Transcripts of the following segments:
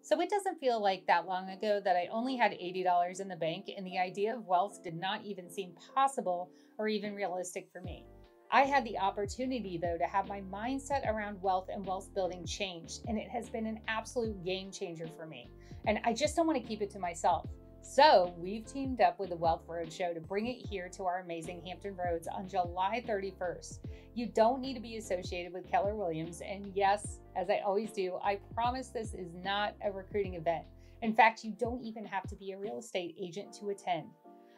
So it doesn't feel like that long ago that I only had $80 in the bank and the idea of wealth did not even seem possible or even realistic for me. I had the opportunity, though, to have my mindset around wealth and wealth building changed, and it has been an absolute game changer for me. And I just don't want to keep it to myself. So we've teamed up with the Wealth Roadshow to bring it here to our amazing Hampton Roads on July 31st. You don't need to be associated with Keller Williams. And yes, as I always do, I promise this is not a recruiting event. In fact, you don't even have to be a real estate agent to attend.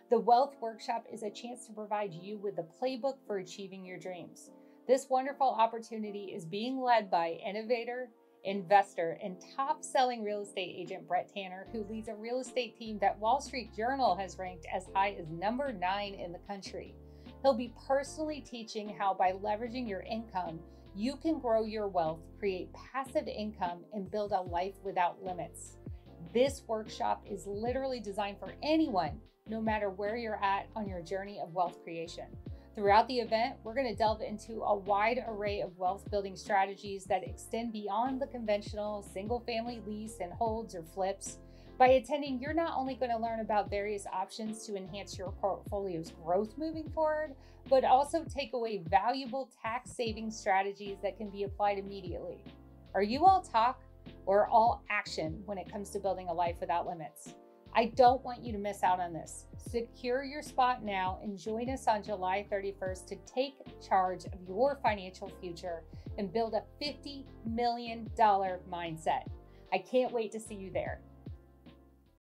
The Wealth Workshop is a chance to provide you with the playbook for achieving your dreams. This wonderful opportunity is being led by innovator, investor, and top-selling real estate agent Brett Tanner, who leads a real estate team that Wall Street Journal has ranked as high as number 9 in the country. He'll be personally teaching how by leveraging your income, you can grow your wealth, create passive income, and build a life without limits. This workshop is literally designed for anyone, no matter where you're at on your journey of wealth creation. Throughout the event, we're going to delve into a wide array of wealth building strategies that extend beyond the conventional single family lease and holds or flips. By attending, you're not only going to learn about various options to enhance your portfolio's growth moving forward, but also take away valuable tax saving strategies that can be applied immediately. Are you all talk or all action when it comes to building a life without limits? I don't want you to miss out on this. Secure your spot now and join us on July 31st to take charge of your financial future and build a $50 million mindset. I can't wait to see you there.